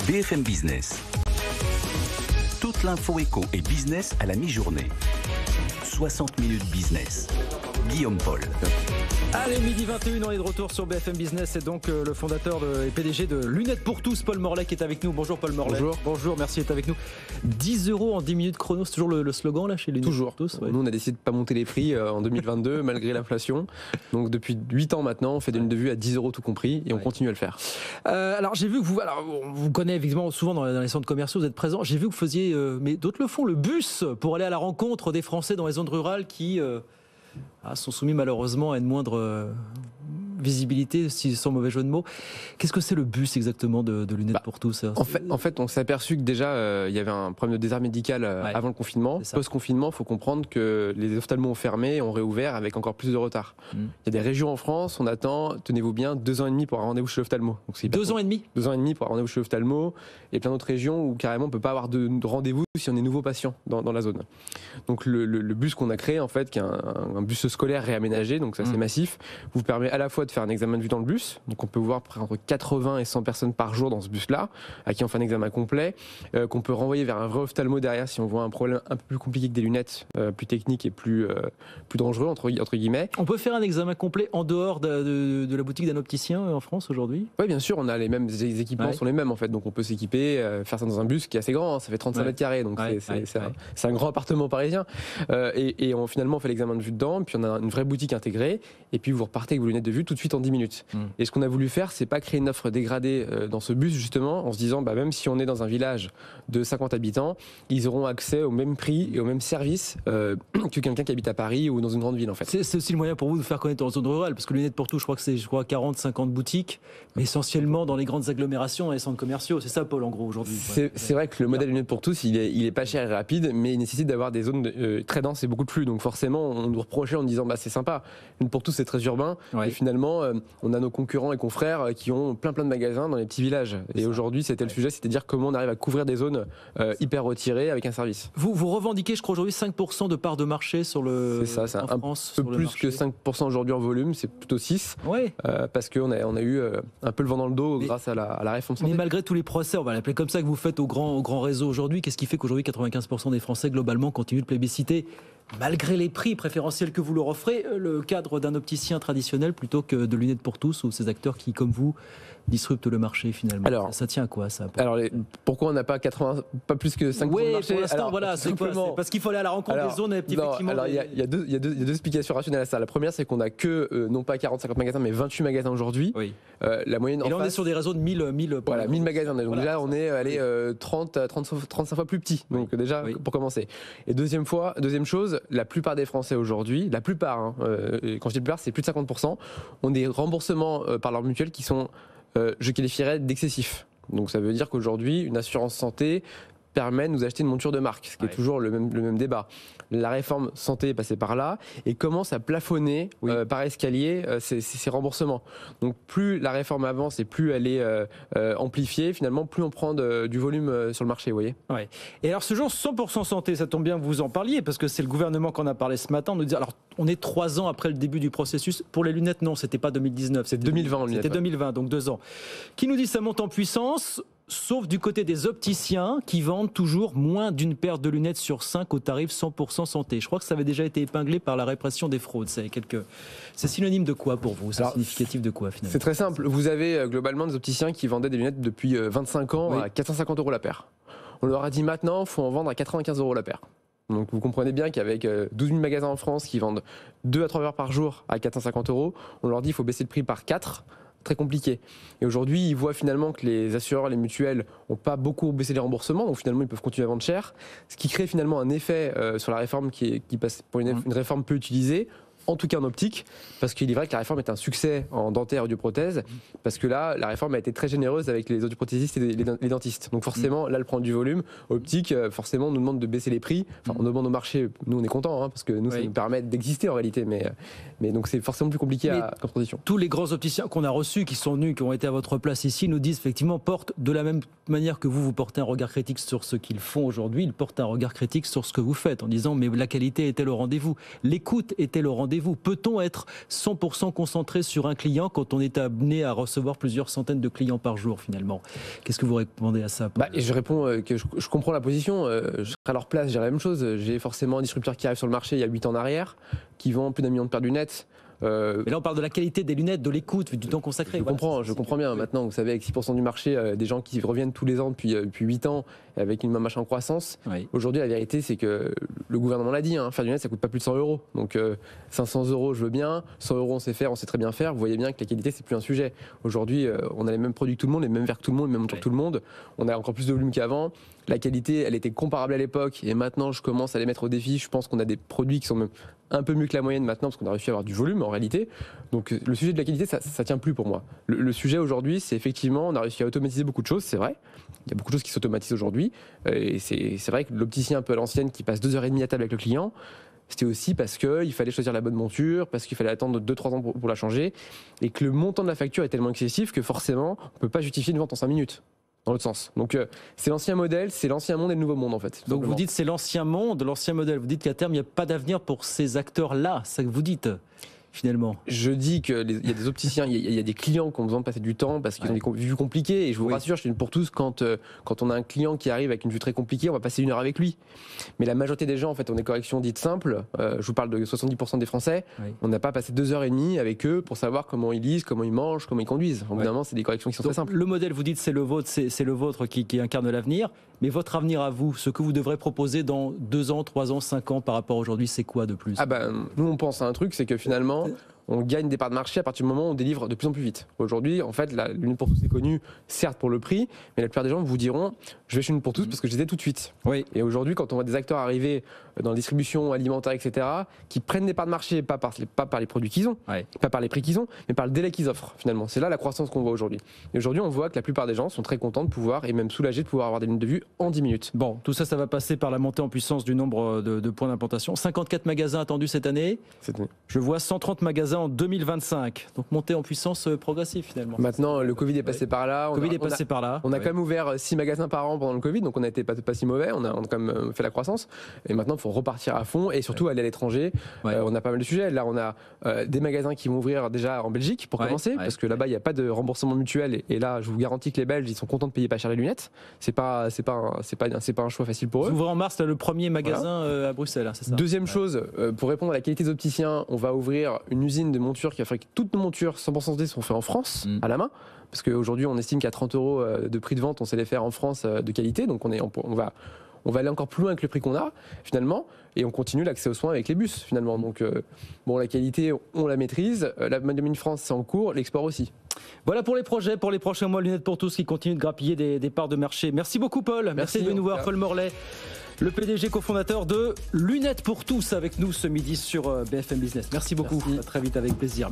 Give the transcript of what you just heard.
BFM Business. Toute l'info éco et business à la mi-journée. 60 minutes business. Guillaume Paul. Allez, midi 21, on est de retour sur BFM Business et donc le fondateur et PDG de Lunettes pour tous, Paul Morlet, qui est avec nous. Bonjour Paul Morlet. Bonjour, merci d'être avec nous. 10 € en 10 minutes chrono, c'est toujours le slogan là chez Lunettes toujours. pour tous. Ouais. Nous, on a décidé de ne pas monter les prix en 2022 malgré l'inflation. Donc depuis 8 ans maintenant, on fait des lunettes de vue à 10 € tout compris et on continue à le faire. Alors j'ai vu que on vous connaît évidemment souvent dans les centres commerciaux, vous êtes présent. J'ai vu que vous faisiez, mais d'autres le font, le bus pour aller à la rencontre des Français dans les zones rurales qui sont soumis malheureusement à une moindre visibilité, sans mauvais jeu de mots. Qu'est-ce que c'est le bus exactement de Lunettes pour tous? En fait, on s'est aperçu que déjà, il y avait un problème de désert médical avant le confinement. Post-confinement, il faut comprendre que les ophtalmos ont fermé et ont réouvert avec encore plus de retard. Il y a des régions en France, on attend, tenez-vous bien, 2 ans et demi pour un rendez-vous chez l'ophtalmo. 2 ans et demi 2 ans et demi pour un rendez-vous chez l'ophtalmo, et plein d'autres régions où carrément on ne peut pas avoir de rendez-vous si on est nouveau patient dans la zone. Donc le bus qu'on a créé, en fait, qui est un bus scolaire réaménagé, donc ça c'est massif, vous permet à la fois de faire un examen de vue dans le bus, donc on peut voir entre 80 et 100 personnes par jour dans ce bus-là, à qui on fait un examen complet, qu'on peut renvoyer vers un vrai ophtalmo derrière si on voit un problème un peu plus compliqué que des lunettes, plus techniques et plus dangereux, entre guillemets. On peut faire un examen complet en dehors de la boutique d'un opticien en France aujourd'hui? Oui, bien sûr, on a les équipements sont les mêmes en fait, donc on peut s'équiper, faire ça dans un bus qui est assez grand, ça fait 35 mètres carrés, donc c'est un grand appartement parisien, et finalement on fait l'examen de vue dedans, puis on a une vraie boutique intégrée, et puis vous repartez avec vos lunettes de vue tout de suite en 10 minutes. Et ce qu'on a voulu faire, c'est pas créer une offre dégradée dans ce bus justement, en se disant même si on est dans un village de 50 habitants, ils auront accès au même prix et au même service que quelqu'un qui habite à Paris ou dans une grande ville en fait. C'est aussi le moyen pour vous de faire connaître en zone rurale, parce que Lunettes pour tous, je crois que c'est 40-50 boutiques, mais essentiellement dans les grandes agglomérations et les centres commerciaux. C'est ça Paul en gros aujourd'hui? C'est vrai que le modèle Lunettes pour tous, il est pas cher et rapide, mais il nécessite d'avoir des zones très denses et beaucoup de flux. Donc forcément, on nous reprochait en disant c'est sympa, Lunettes pour tous c'est très urbain, et finalement on a nos concurrents et confrères qui ont plein de magasins dans les petits villages. Et aujourd'hui, c'était le sujet, c'est-à-dire comment on arrive à couvrir des zones hyper retirées avec un service. Vous revendiquez, je crois aujourd'hui 5% de part de marché sur le. C'est ça, c'est un peu plus que 5% aujourd'hui en volume, c'est plutôt 6. Parce qu'on a eu un peu le vent dans le dos grâce à la réforme santé. Mais malgré tous les procès, on va l'appeler comme ça, que vous faites au grand réseau aujourd'hui, qu'est-ce qui fait qu'aujourd'hui 95% des Français globalement continuent de plébisciter, malgré les prix préférentiels que vous leur offrez, le cadre d'un opticien traditionnel plutôt que de Lunettes pour tous ou ces acteurs qui, comme vous, disruptent le marché finalement? Alors, ça tient à quoi ça? Alors pourquoi on n'a pas plus que 5% de marché? Pour l'instant, voilà, c'est parce qu'il faut aller à la rencontre des zones et des petits bâtiments. Alors il y a deux explications rationnelles à ça. La première, c'est qu'on n'a que non pas 40-50 magasins, mais 28 magasins aujourd'hui. La moyenne et là, on est sur des réseaux de 1000 voilà, 1000 magasins. Donc là, on est allé 35 fois plus petit. Donc déjà, pour commencer. Et deuxième chose, la plupart des Français aujourd'hui, la plupart, quand je dis plupart, c'est plus de 50%, ont des remboursements par leur mutuelle qui sont, je qualifierais d'excessifs. Donc ça veut dire qu'aujourd'hui, une assurance santé permet de nous acheter une monture de marque, ce qui est toujours le même débat. La réforme santé est passée par là et commence à plafonner par escalier ces remboursements. Donc plus la réforme avance et plus elle est amplifiée, finalement plus on prend du volume sur le marché, vous voyez. Et alors ce jour 100% santé, ça tombe bien que vous en parliez, parce que c'est le gouvernement qu'on a parlé ce matin. On nous dit, alors on est 3 ans après le début du processus. Pour les lunettes, non, c'était pas 2019, c'est 2020. C'était 2020, donc 2 ans. Qui nous dit ça monte en puissance, sauf du côté des opticiens qui vendent toujours moins d'une paire de lunettes sur 5 au tarif 100% santé. Je crois que ça avait déjà été épinglé par la répression des fraudes. C'est synonyme de quoi pour vous? C'est significatif de quoi finalement? C'est très simple. Vous avez globalement des opticiens qui vendaient des lunettes depuis 25 ans à 450 € la paire. On leur a dit maintenant, il faut en vendre à 95 € la paire. Donc vous comprenez bien qu'avec 12 000 magasins en France qui vendent 2 à 3 heures par jour à 450 €, on leur dit qu'il faut baisser le prix par 4. Très compliqué. Et aujourd'hui, ils voient finalement que les assureurs, les mutuelles n'ont pas beaucoup baissé les remboursements, donc finalement ils peuvent continuer à vendre cher, ce qui crée finalement un effet sur la réforme qui passe pour une réforme peu utilisée, en tout cas en optique, parce qu'il est vrai que la réforme est un succès en dentaire et audioprothèse, parce que là, la réforme a été très généreuse avec les audioprothésistes et les dentistes. Donc forcément, là, elle prend du volume. Optique, forcément, on nous demande de baisser les prix. Enfin, on demande au marché, nous, on est contents, parce que nous, ça nous permet d'exister en réalité. Mais donc, c'est forcément plus compliqué comme transition. Tous les grands opticiens qu'on a reçus, qui sont venus, qui ont été à votre place ici, nous disent effectivement, portent de la même manière que vous portez un regard critique sur ce qu'ils font aujourd'hui, ils portent un regard critique sur ce que vous faites, en disant, mais la qualité était le rendez-vous, l'écoute était le rendez-vous. rendez-vous. Peut-on être 100% concentré sur un client quand on est amené à recevoir plusieurs centaines de clients par jour finalement? Qu'est-ce que vous répondez à ça, Paul? Et je réponds que je comprends la position. Je serai à leur place, j'ai la même chose. J'ai forcément un distributeur qui arrive sur le marché il y a 8 ans en arrière, qui vend plus d'1 million de paires de lunettes. Mais là, on parle de la qualité des lunettes, de l'écoute, du temps consacré. Je comprends bien. Maintenant, vous savez, avec 6% du marché, des gens qui reviennent tous les ans depuis 8 ans, avec une marche en croissance. Oui. Aujourd'hui, la vérité, c'est que le gouvernement l'a dit, faire des lunettes, ça coûte pas plus de 100 €. Donc 500 €, je veux bien. 100 €, on sait faire, on sait très bien faire. Vous voyez bien que la qualité, c'est plus un sujet. Aujourd'hui, on a les mêmes produits que tout le monde, les mêmes verres que tout le monde, les mêmes montures que tout le monde. On a encore plus de volume qu'avant. La qualité, elle était comparable à l'époque, et maintenant, je commence à les mettre au défi. Je pense qu'on a des produits qui sont même un peu mieux que la moyenne maintenant, parce qu'on a réussi à avoir du volume en réalité. Donc le sujet de la qualité, ça tient plus pour moi. Le sujet aujourd'hui, c'est effectivement, on a réussi à automatiser beaucoup de choses, c'est vrai. Il y a beaucoup de choses qui s'automatisent aujourd'hui. Et c'est vrai que l'opticien un peu à l'ancienne qui passe 2h30 à table avec le client, c'était aussi parce qu'il fallait choisir la bonne monture, parce qu'il fallait attendre 2-3 ans pour la changer, et que le montant de la facture est tellement excessif que forcément, on ne peut pas justifier une vente en 5 minutes. Dans l'autre sens. Donc c'est l'ancien modèle, c'est l'ancien monde et le nouveau monde en fait. Donc vous dites c'est l'ancien monde, l'ancien modèle. Vous dites qu'à terme il n'y a pas d'avenir pour ces acteurs-là. C'est ça que vous dites finalement. Je dis qu'il y a des opticiens, il y a des clients qui ont besoin de passer du temps parce qu'ils ont des vues compliquées. Et je vous rassure, je suis une pour tous, quand on a un client qui arrive avec une vue très compliquée, on va passer 1 heure avec lui. Mais la majorité des gens, en fait, ont des corrections dites simples. Je vous parle de 70% des Français. On n'a pas passé 2h30 avec eux pour savoir comment ils lisent, comment ils mangent, comment ils conduisent. Évidemment, c'est des corrections qui sont très simples. Le modèle, vous dites, c'est le vôtre qui incarne l'avenir. Mais votre avenir à vous, ce que vous devrez proposer dans 2 ans, 3 ans, 5 ans par rapport à aujourd'hui, c'est quoi de plus? Nous, on pense à un truc, c'est que finalement, on gagne des parts de marché à partir du moment où on délivre de plus en plus vite. Aujourd'hui, en fait, la Lunette pour tous est connue, certes pour le prix, mais la plupart des gens vous diront je vais chez Lunette pour tous parce que je les ai tout de suite. Oui. Et aujourd'hui, quand on voit des acteurs arriver dans la distribution alimentaire, etc., qui prennent des parts de marché, pas par les produits qu'ils ont, pas par les prix qu'ils ont, mais par le délai qu'ils offrent, finalement. C'est là la croissance qu'on voit aujourd'hui. Et aujourd'hui, on voit que la plupart des gens sont très contents de pouvoir, et même soulagés de pouvoir avoir des lunettes de vue en 10 minutes. Bon, tout ça, ça va passer par la montée en puissance du nombre de points d'implantation. 54 magasins attendus cette année. Je vois 130 magasins en 2025. Donc montée en puissance progressive finalement. Maintenant, le Covid est passé par là. On a quand même ouvert 6 magasins par an pendant le Covid, donc on n'a été pas si mauvais. On a quand même fait la croissance. Et maintenant, il faut repartir à fond et surtout aller à l'étranger. On a pas mal de sujets. Là, on a des magasins qui vont ouvrir déjà en Belgique pour commencer, parce que là-bas, il n'y a pas de remboursement mutuel. Et là, je vous garantis que les Belges, ils sont contents de payer pas cher les lunettes. C'est pas un choix facile pour eux. Vous ouvrez en mars le premier magasin à Bruxelles, c'est ça? Deuxième chose, pour répondre à la qualité des opticiens, on va ouvrir une usine de montures qui va faire que toutes nos montures 100% D sont faites en France, à la main, parce qu'aujourd'hui on estime qu'à 30 € de prix de vente on sait les faire en France de qualité, donc on va aller encore plus loin avec le prix qu'on a finalement, et on continue l'accès aux soins avec les bus finalement. Donc la qualité on la maîtrise, la Made in France c'est en cours, l'export aussi. Voilà pour les projets, pour les prochains mois, Lunettes pour tous qui continuent de grappiller des parts de marché. Merci beaucoup Paul, merci de nous voir. Paul Morlet, le PDG cofondateur de Lunettes pour tous, avec nous ce midi sur BFM Business. Merci beaucoup, à très vite, avec plaisir.